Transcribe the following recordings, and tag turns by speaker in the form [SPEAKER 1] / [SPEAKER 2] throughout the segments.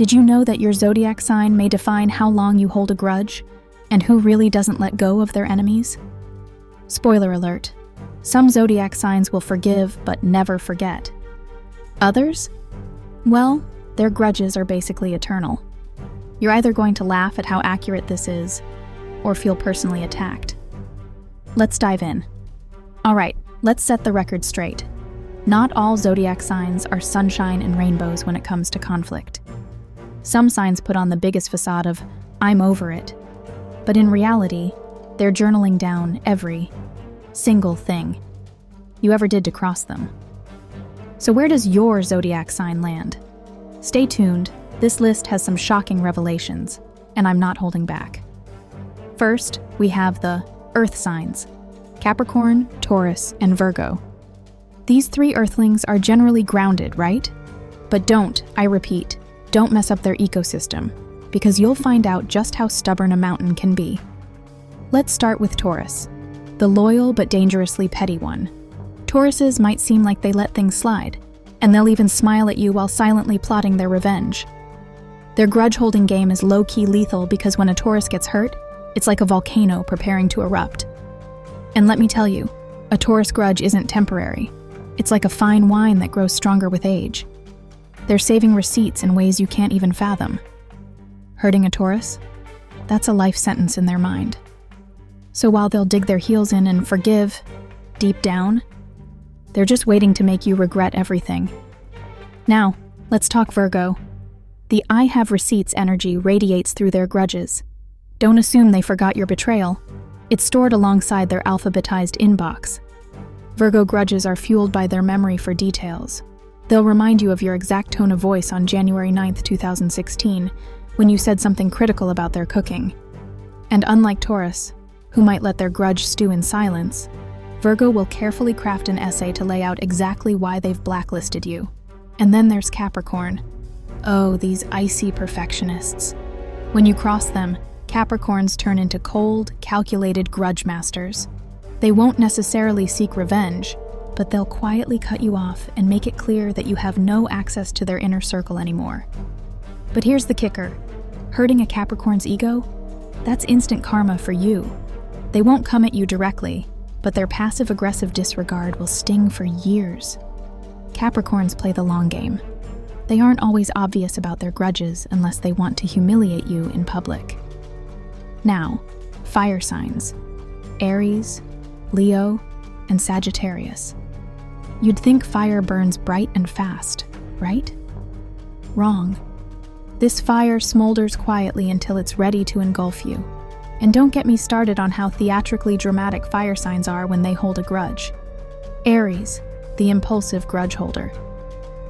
[SPEAKER 1] Did you know that your zodiac sign may define how long you hold a grudge and who really doesn't let go of their enemies? Spoiler alert, some zodiac signs will forgive but never forget. Others? Well, their grudges are basically eternal. You're either going to laugh at how accurate this is or feel personally attacked. Let's dive in. All right, let's set the record straight. Not all zodiac signs are sunshine and rainbows when it comes to conflict. Some signs put on the biggest facade of, "I'm over it," but in reality, they're journaling down every single thing you ever did to cross them. So where does your zodiac sign land? Stay tuned, this list has some shocking revelations, and I'm not holding back. First, we have the Earth signs: Capricorn, Taurus, and Virgo. These three earthlings are generally grounded, right? But I repeat, don't mess up their ecosystem, because you'll find out just how stubborn a mountain can be. Let's start with Taurus, the loyal but dangerously petty one. Tauruses might seem like they let things slide, and they'll even smile at you while silently plotting their revenge. Their grudge-holding game is low-key lethal because when a Taurus gets hurt, it's like a volcano preparing to erupt. And let me tell you, a Taurus grudge isn't temporary. It's like a fine wine that grows stronger with age. They're saving receipts in ways you can't even fathom. Hurting a Taurus? That's a life sentence in their mind. So while they'll dig their heels in and forgive, deep down, they're just waiting to make you regret everything. Now, let's talk Virgo. The "I have receipts" energy radiates through their grudges. Don't assume they forgot your betrayal. It's stored alongside their alphabetized inbox. Virgo grudges are fueled by their memory for details. They'll remind you of your exact tone of voice on January 9th, 2016, when you said something critical about their cooking. And unlike Taurus, who might let their grudge stew in silence, Virgo will carefully craft an essay to lay out exactly why they've blacklisted you. And then there's Capricorn. Oh, these icy perfectionists. When you cross them, Capricorns turn into cold, calculated grudge masters. They won't necessarily seek revenge, but they'll quietly cut you off and make it clear that you have no access to their inner circle anymore. But here's the kicker. Hurting a Capricorn's ego? That's instant karma for you. They won't come at you directly, but their passive-aggressive disregard will sting for years. Capricorns play the long game. They aren't always obvious about their grudges unless they want to humiliate you in public. Now, fire signs: Aries, Leo, and Sagittarius. You'd think fire burns bright and fast, right? Wrong. This fire smolders quietly until it's ready to engulf you. And don't get me started on how theatrically dramatic fire signs are when they hold a grudge. Aries, the impulsive grudge holder.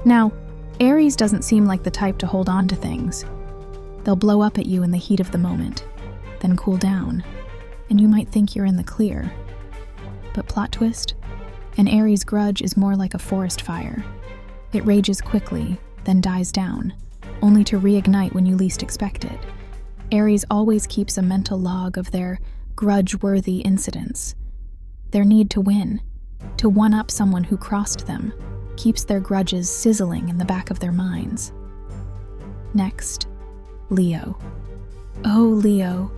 [SPEAKER 1] Now, Aries doesn't seem like the type to hold on to things. They'll blow up at you in the heat of the moment, then cool down, and you might think you're in the clear. But plot twist, an Aries grudge is more like a forest fire. It rages quickly, then dies down, only to reignite when you least expect it. Aries always keeps a mental log of their grudge-worthy incidents. Their need to win, to one-up someone who crossed them, keeps their grudges sizzling in the back of their minds. Next, Leo. Oh, Leo,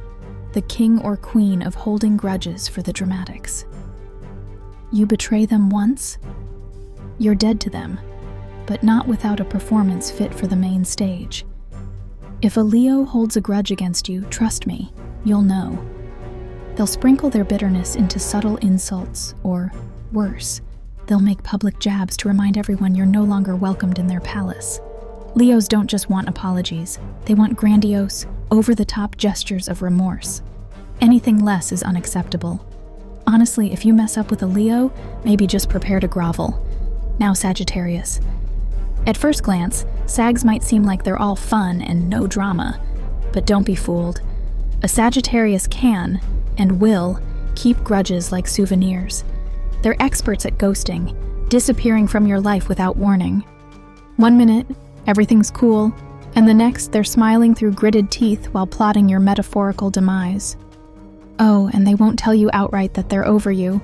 [SPEAKER 1] the king or queen of holding grudges for the dramatics. You betray them once, you're dead to them, but not without a performance fit for the main stage. If a Leo holds a grudge against you, trust me, you'll know. They'll sprinkle their bitterness into subtle insults, or worse, they'll make public jabs to remind everyone you're no longer welcomed in their palace. Leos don't just want apologies, they want grandiose, over-the-top gestures of remorse. Anything less is unacceptable. Honestly, if you mess up with a Leo, maybe just prepare to grovel. Now Sagittarius. At first glance, Sags might seem like they're all fun and no drama, but don't be fooled. A Sagittarius can, and will, keep grudges like souvenirs. They're experts at ghosting, disappearing from your life without warning. 1 minute, everything's cool, and the next they're smiling through gritted teeth while plotting your metaphorical demise. Oh, and they won't tell you outright that they're over you.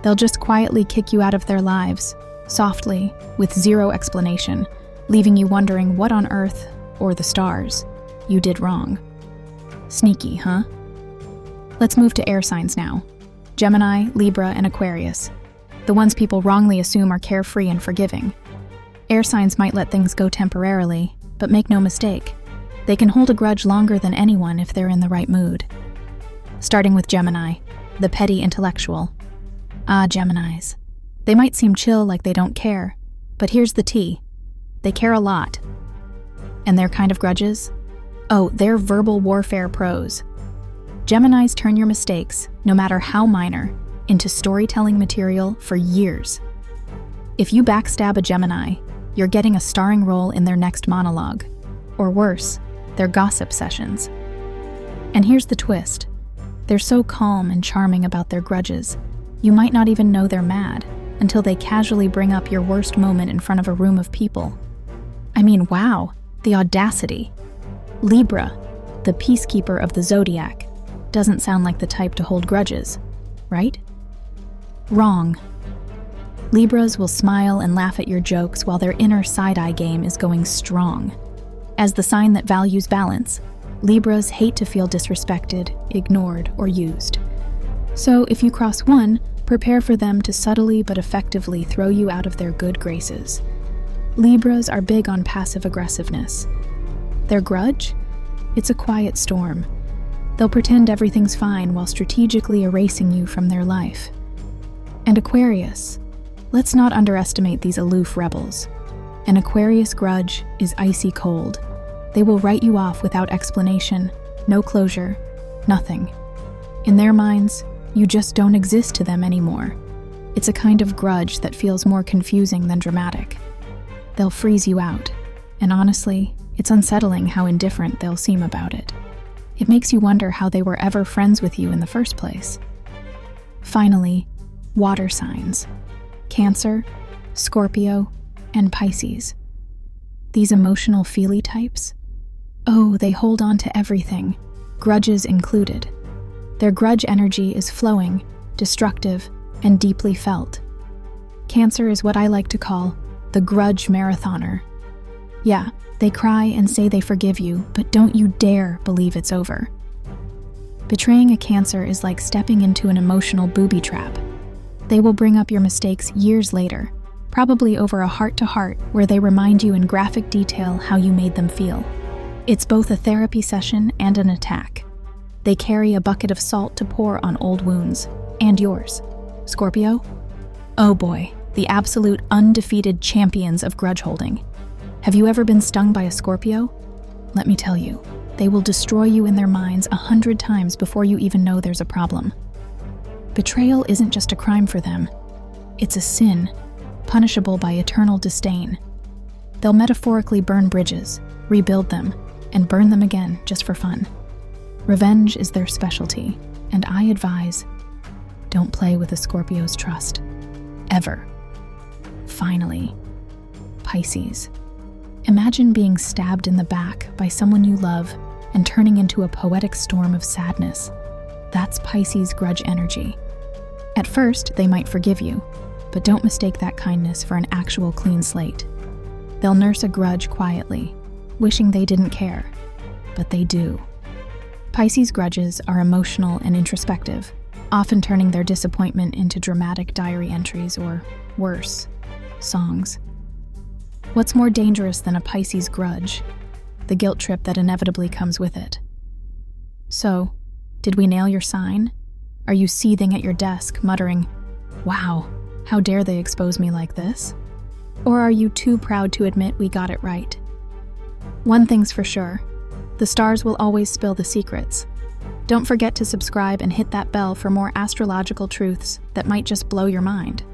[SPEAKER 1] They'll just quietly kick you out of their lives, softly, with zero explanation, leaving you wondering what on earth or the stars, you did wrong. Sneaky, huh? Let's move to air signs now. Gemini, Libra, and Aquarius. The ones people wrongly assume are carefree and forgiving. Air signs might let things go temporarily, but make no mistake, they can hold a grudge longer than anyone if they're in the right mood. Starting with Gemini, the petty intellectual. Ah, Geminis. They might seem chill like they don't care, but here's the tea. They care a lot. And their kind of grudges? Oh, they're verbal warfare pros. Geminis turn your mistakes, no matter how minor, into storytelling material for years. If you backstab a Gemini, you're getting a starring role in their next monologue. Or worse, their gossip sessions. And here's the twist. They're so calm and charming about their grudges, you might not even know they're mad until they casually bring up your worst moment in front of a room of people. I mean, wow, the audacity. Libra, the peacekeeper of the Zodiac, doesn't sound like the type to hold grudges, right? Wrong. Libras will smile and laugh at your jokes while their inner side-eye game is going strong. As the sign that values balance, Libras hate to feel disrespected, ignored, or used. So if you cross one, prepare for them to subtly but effectively throw you out of their good graces. Libras are big on passive aggressiveness. Their grudge? It's a quiet storm. They'll pretend everything's fine while strategically erasing you from their life. And Aquarius. Let's not underestimate these aloof rebels. An Aquarius grudge is icy cold. They will write you off without explanation, no closure, nothing. In their minds, you just don't exist to them anymore. It's a kind of grudge that feels more confusing than dramatic. They'll freeze you out, and honestly, it's unsettling how indifferent they'll seem about it. It makes you wonder how they were ever friends with you in the first place. Finally, water signs. Cancer, Scorpio, and Pisces. These emotional feely types? Oh, they hold on to everything, grudges included. Their grudge energy is flowing, destructive, and deeply felt. Cancer is what I like to call the grudge marathoner. Yeah, they cry and say they forgive you, but don't you dare believe it's over. Betraying a Cancer is like stepping into an emotional booby trap. They will bring up your mistakes years later, probably over a heart-to-heart where they remind you in graphic detail how you made them feel. It's both a therapy session and an attack. They carry a bucket of salt to pour on old wounds, and yours. Scorpio? Oh boy, the absolute undefeated champions of grudge holding. Have you ever been stung by a Scorpio? Let me tell you, they will destroy you in their minds 100 times before you even know there's a problem. Betrayal isn't just a crime for them. It's a sin, punishable by eternal disdain. They'll metaphorically burn bridges, rebuild them, and burn them again just for fun. Revenge is their specialty, and I advise, don't play with a Scorpio's trust. Ever. Finally, Pisces. Imagine being stabbed in the back by someone you love and turning into a poetic storm of sadness. That's Pisces grudge energy. At first, they might forgive you, but don't mistake that kindness for an actual clean slate. They'll nurse a grudge quietly, wishing they didn't care, but they do. Pisces grudges are emotional and introspective, often turning their disappointment into dramatic diary entries or, worse, songs. What's more dangerous than a Pisces grudge? The guilt trip that inevitably comes with it. So, did we nail your sign? Are you seething at your desk, muttering, "Wow, how dare they expose me like this?" Or are you too proud to admit we got it right? One thing's for sure, the stars will always spill the secrets. Don't forget to subscribe and hit that bell for more astrological truths that might just blow your mind.